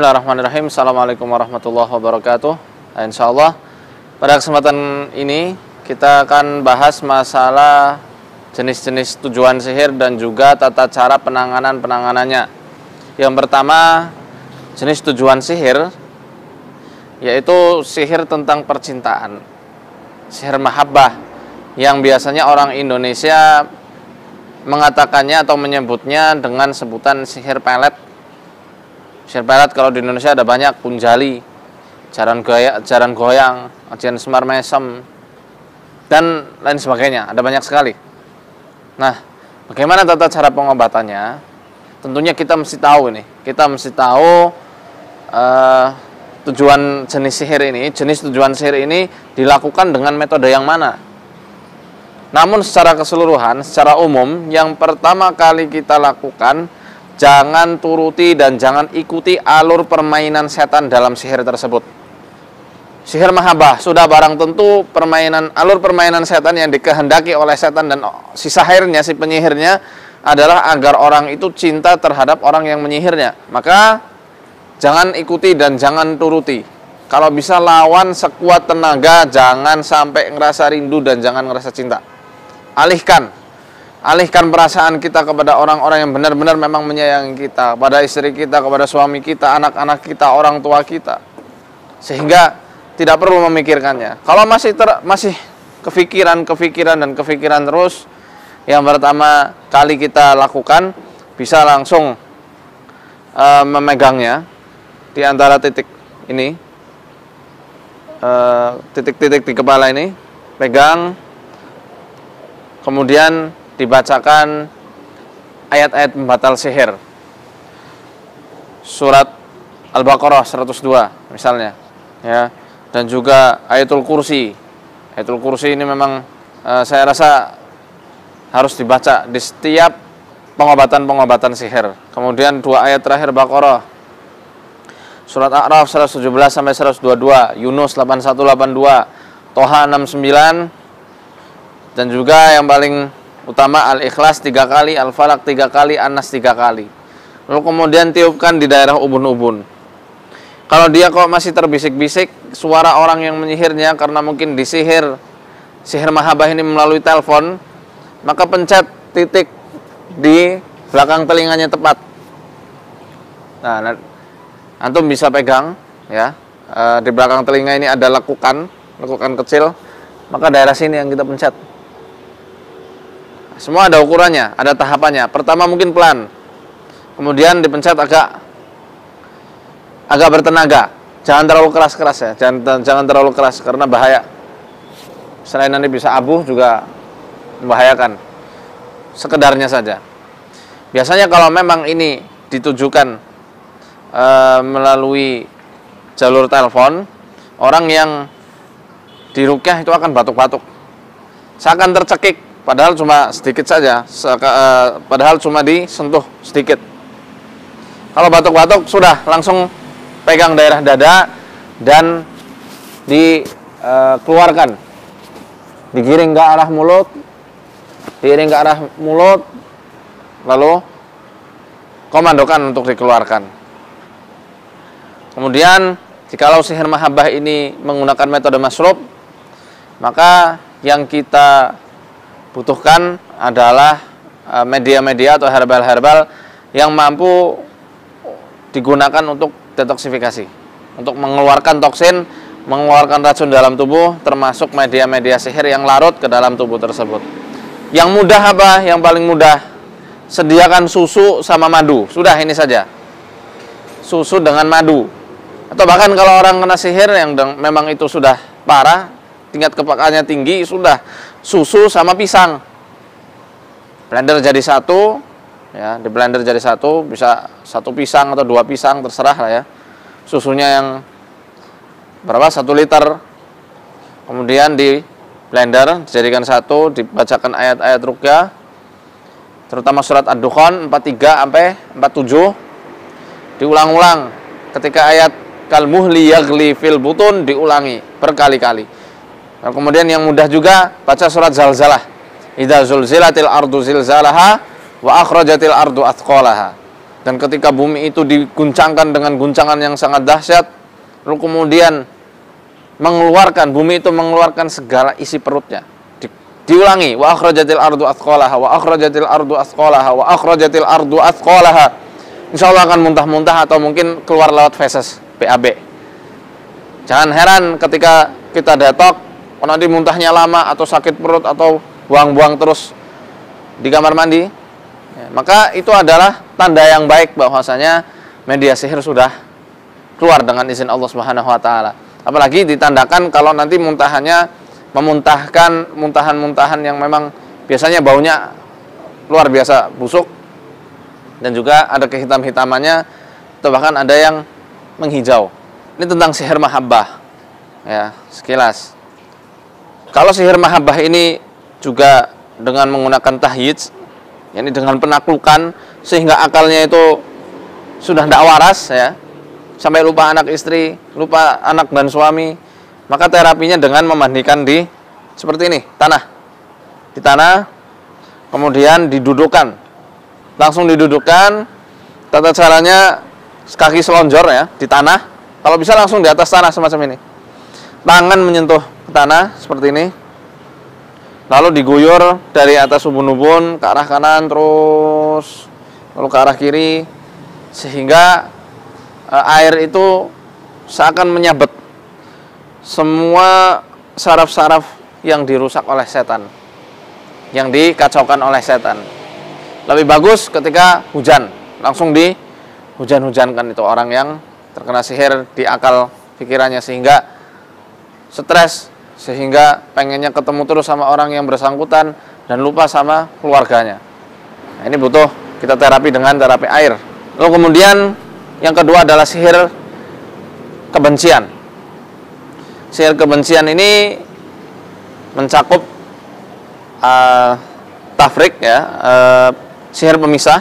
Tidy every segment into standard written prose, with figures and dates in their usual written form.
Bismillahirrahmanirrahim. Assalamualaikum warahmatullahi wabarakatuh. Insya Allah pada kesempatan ini kita akan bahas masalah jenis-jenis tujuan sihir dan juga tata cara penanganannya. Yang pertama, jenis tujuan sihir yaitu sihir tentang percintaan, sihir mahabbah, yang biasanya orang Indonesia mengatakannya atau menyebutnya dengan sebutan sihir pelet. Sihir pelet kalau di Indonesia ada banyak, punjali, jaran goyang, ajian semar mesem, dan lain sebagainya. Ada banyak sekali. Nah, bagaimana tata cara pengobatannya? Tentunya kita mesti tahu nih. Kita mesti tahu tujuan jenis sihir ini, jenis tujuan sihir ini dilakukan dengan metode yang mana. Namun secara keseluruhan, secara umum, yang pertama kali kita lakukan, jangan turuti dan jangan ikuti alur permainan setan dalam sihir tersebut. Sihir mahabbah sudah barang tentu alur permainan setan yang dikehendaki oleh setan, dan si sahirnya, si penyihirnya adalah agar orang itu cinta terhadap orang yang menyihirnya. Maka jangan ikuti dan jangan turuti. Kalau bisa lawan sekuat tenaga, jangan sampai ngerasa rindu dan jangan ngerasa cinta. Alihkan perasaan kita kepada orang-orang yang benar-benar memang menyayangi kita, pada istri kita, kepada suami kita, anak-anak kita, orang tua kita, sehingga tidak perlu memikirkannya. Kalau masih kepikiran terus, yang pertama kali kita lakukan, bisa langsung memegangnya di antara titik ini, titik-titik di kepala ini, pegang, kemudian dibacakan ayat-ayat pembatal sihir. Surat Al-Baqarah 102 misalnya, ya. Dan juga Ayatul Kursi. Ayatul Kursi ini memang saya rasa harus dibaca di setiap pengobatan sihir. Kemudian dua ayat terakhir Baqarah. Surat A'raf 117 sampai 122, Yunus 8182, Toha 69, dan juga yang paling utama Al-Ikhlas 3 kali, Al-Falaq 3 kali, An-Nas 3 kali. Lalu kemudian tiupkan di daerah ubun-ubun. Kalau dia kok masih terbisik-bisik suara orang yang menyihirnya karena mungkin disihir, sihir mahabbah ini melalui telepon, maka pencet titik di belakang telinganya tepat. Nah, antum bisa pegang, ya, di belakang telinga ini ada lekukan kecil, maka daerah sini yang kita pencet. Semua ada ukurannya, ada tahapannya. Pertama mungkin pelan, kemudian dipencet agak bertenaga. Jangan terlalu keras ya, jangan terlalu keras karena bahaya. Selain nanti bisa abuh juga membahayakan. Sekedarnya saja. Biasanya kalau memang ini ditujukan melalui jalur telepon, orang yang diruqyah itu akan batuk-batuk, seakan tercekik. Padahal cuma sedikit saja, padahal cuma disentuh sedikit. Kalau batuk-batuk sudah langsung pegang daerah dada dan dikeluarkan, digiring ke arah mulut, lalu komandokan untuk dikeluarkan. Kemudian jikalau sihir mahabbah ini menggunakan metode masrub, maka yang kita butuhkan adalah media-media atau herbal-herbal yang mampu digunakan untuk detoksifikasi, untuk mengeluarkan toksin, mengeluarkan racun dalam tubuh, termasuk media-media sihir yang larut ke dalam tubuh tersebut. Yang mudah apa? Yang paling mudah, sediakan susu sama madu. Sudah, ini saja. Susu dengan madu. Atau bahkan kalau orang kena sihir yang memang itu sudah parah, tingkat kepekaannya tinggi, sudah susu sama pisang, blender jadi satu, ya, di blender jadi satu, bisa 1 pisang atau 2 pisang, terserah lah ya. Susunya yang berapa, 1 liter, kemudian di blender dijadikan satu, dibacakan ayat-ayat ruqyah, terutama surat Ad-Dukhan 43 sampai 47, diulang-ulang. Ketika ayat kalmuhli yaghli fil butun diulangi berkali-kali. Nah, kemudian yang mudah juga baca surat Zalzalah. Idza zulzilatil ardu zilzalaha wa akhrajatil ardu athqalaha. Dan ketika bumi itu diguncangkan dengan guncangan yang sangat dahsyat, lalu kemudian bumi itu mengeluarkan segala isi perutnya. Diulangi, wa akhrajatil ardu athqalaha, wa akhrajatil ardu athqalaha, wa akhrajatil ardu athqalaha. Insyaallah akan muntah-muntah atau mungkin keluar lewat feses, BAB. Jangan heran ketika kita detok, nanti muntahnya lama atau sakit perut atau buang-buang terus di kamar mandi. Ya, maka itu adalah tanda yang baik bahwasanya media sihir sudah keluar dengan izin Allah Subhanahu wa taala. Apalagi ditandakan kalau nanti muntahannya memuntahkan muntahan-muntahan yang memang biasanya baunya luar biasa busuk dan juga ada kehitam-hitamannya atau bahkan ada yang menghijau. Ini tentang sihir mahabbah. Ya, sekilas. Kalau sihir mahabbah ini juga dengan menggunakan tahyidz, yakni dengan penaklukan sehingga akalnya itu sudah tidak waras ya, sampai lupa anak istri, lupa anak dan suami, maka terapinya dengan memandikan di seperti ini, tanah. Di tanah, kemudian didudukkan. Langsung didudukkan, tata caranya kaki selonjor ya, di tanah. Kalau bisa langsung di atas tanah semacam ini. Tangan menyentuh tanah seperti ini. Lalu diguyur dari atas ubun-ubun ke arah kanan terus lalu ke arah kiri sehingga air itu seakan menyabet semua saraf-saraf yang dirusak oleh setan, yang dikacaukan oleh setan. Lebih bagus ketika hujan, langsung di hujan-hujankan itu orang yang terkena sihir di akal pikirannya sehingga stres, sehingga pengennya ketemu terus sama orang yang bersangkutan dan lupa sama keluarganya. Nah, ini butuh kita terapi dengan terapi air. Lalu kemudian yang kedua adalah sihir kebencian. Sihir kebencian ini mencakup tafrik ya, sihir pemisah.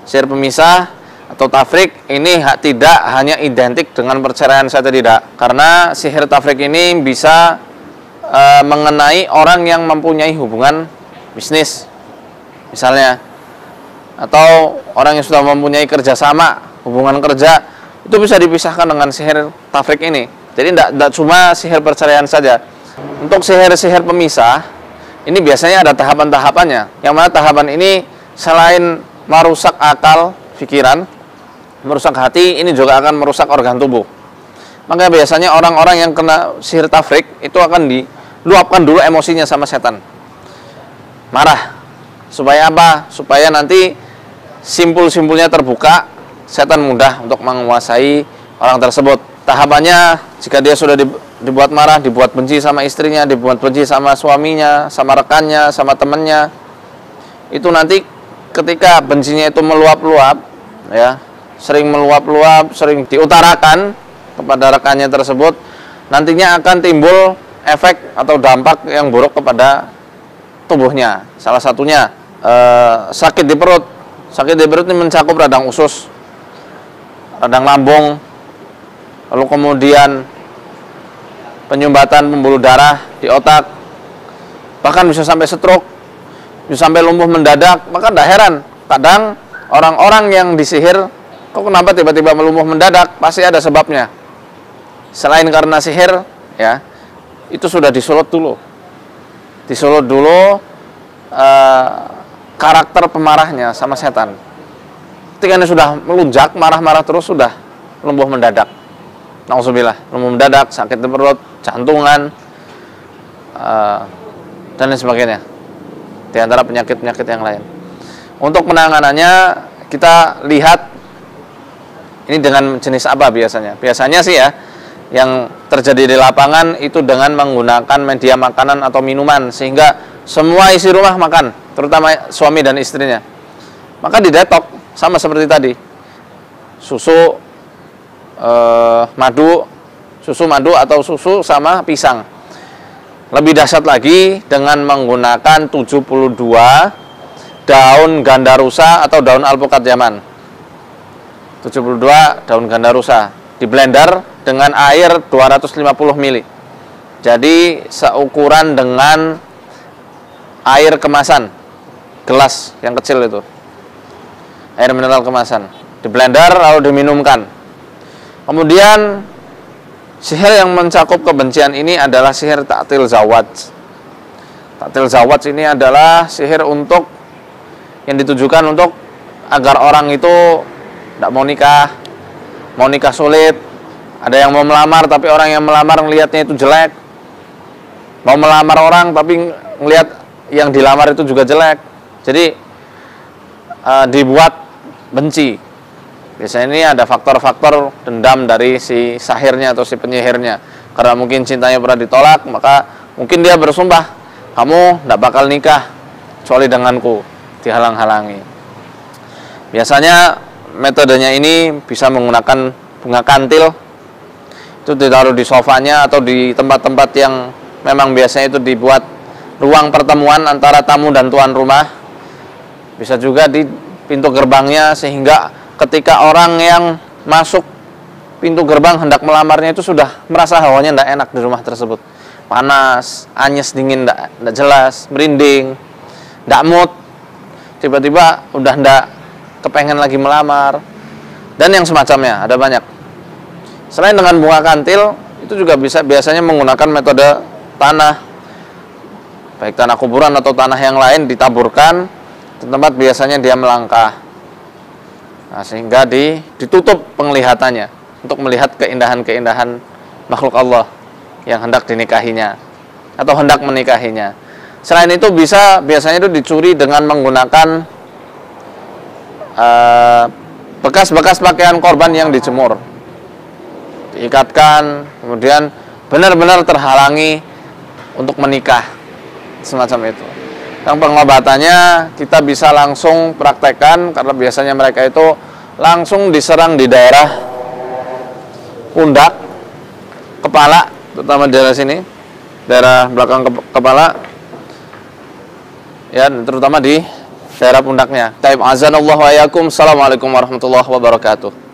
Sihir pemisah atau tafrik ini tidak hanya identik dengan perceraian saja, tidak, karena sihir tafrik ini bisa mengenai orang yang mempunyai hubungan bisnis misalnya, atau orang yang sudah mempunyai kerjasama hubungan kerja, itu bisa dipisahkan dengan sihir tafrik ini. Jadi tidak cuma sihir perceraian saja. Untuk sihir-sihir pemisah ini biasanya ada tahapan-tahapannya, yang mana tahapan ini selain merusak akal pikiran, merusak hati, ini juga akan merusak organ tubuh. Maka biasanya orang-orang yang kena sihir tafrik itu akan diluapkan dulu emosinya sama setan. Marah. Supaya apa? Supaya nanti simpul-simpulnya terbuka, setan mudah untuk menguasai orang tersebut. Tahapannya, jika dia sudah dibuat marah, dibuat benci sama istrinya, dibuat benci sama suaminya, sama rekannya, sama temannya, itu nanti ketika bencinya itu meluap-luap ya, sering meluap-luap, sering diutarakan kepada rekannya tersebut, nantinya akan timbul efek atau dampak yang buruk kepada tubuhnya. Salah satunya sakit di perut. Sakit di perut ini mencakup radang usus, radang lambung, lalu kemudian penyumbatan pembuluh darah di otak, bahkan bisa sampai stroke, bisa sampai lumpuh mendadak. Maka tidak heran kadang orang-orang yang disihir kok kenapa tiba-tiba melumpuh mendadak, pasti ada sebabnya. Selain karena sihir ya, itu sudah disulut dulu karakter pemarahnya sama setan. Ketika ini sudah melunjak, marah-marah terus, sudah lumpuh mendadak. Nauzubillah, lumpuh mendadak, sakit di perut, jantungan, dan lain sebagainya. Di antara penyakit-penyakit yang lain. Untuk penanganannya kita lihat ini dengan jenis apa biasanya. Biasanya sih ya, yang terjadi di lapangan itu dengan menggunakan media makanan atau minuman sehingga semua isi rumah makan, terutama suami dan istrinya. Maka didetok sama seperti tadi. Susu madu atau susu sama pisang. Lebih dahsyat lagi dengan menggunakan 72 daun gandarusa atau daun alpukat Yaman. 72 daun gandarusa di blender dengan air 250 ml. Jadi seukuran dengan air kemasan gelas yang kecil itu. air mineral kemasan, di blender lalu diminumkan. Kemudian sihir yang mencakup kebencian ini adalah sihir ta'til zawaj. Ta'til zawaj ini adalah sihir untuk yang ditujukan untuk agar orang itu tidak mau nikah sulit. Ada yang mau melamar tapi orang yang melamar melihatnya itu jelek. Mau melamar orang tapi ngelihat yang dilamar itu juga jelek. Jadi dibuat benci. Biasanya ini ada faktor-faktor dendam dari si sahirnya atau si penyihirnya. Karena mungkin cintanya pernah ditolak, maka mungkin dia bersumpah, kamu tidak bakal nikah kecuali denganku, dihalang-halangi. Biasanya metodenya ini bisa menggunakan bunga kantil. Itu ditaruh di sofanya atau di tempat-tempat yang memang biasanya itu dibuat ruang pertemuan antara tamu dan tuan rumah. Bisa juga di pintu gerbangnya, sehingga ketika orang yang masuk pintu gerbang hendak melamarnya itu sudah merasa hawanya tidak enak di rumah tersebut. Panas, anyes, dingin, tidak jelas, merinding, tidak mood. Tiba-tiba udah tidak kepengen lagi melamar. Dan yang semacamnya, ada banyak. Selain dengan bunga kantil, itu juga bisa biasanya menggunakan metode tanah. Baik tanah kuburan atau tanah yang lain ditaburkan di tempat biasanya dia melangkah. Nah, sehingga ditutup penglihatannya untuk melihat keindahan-keindahan makhluk Allah yang hendak dinikahinya atau hendak menikahinya. Selain itu biasanya itu dicuri dengan menggunakan bekas-bekas pakaian korban yang dijemur, diikatkan, kemudian benar-benar terhalangi untuk menikah, semacam itu. Yang pengobatannya kita bisa langsung praktekkan, karena biasanya mereka itu langsung diserang di daerah pundak, kepala, terutama di daerah sini, daerah belakang kepala, ya, terutama di daerah pundaknya. Taib azanallahu wa iyyakum. Assalamualaikum warahmatullahi wabarakatuh.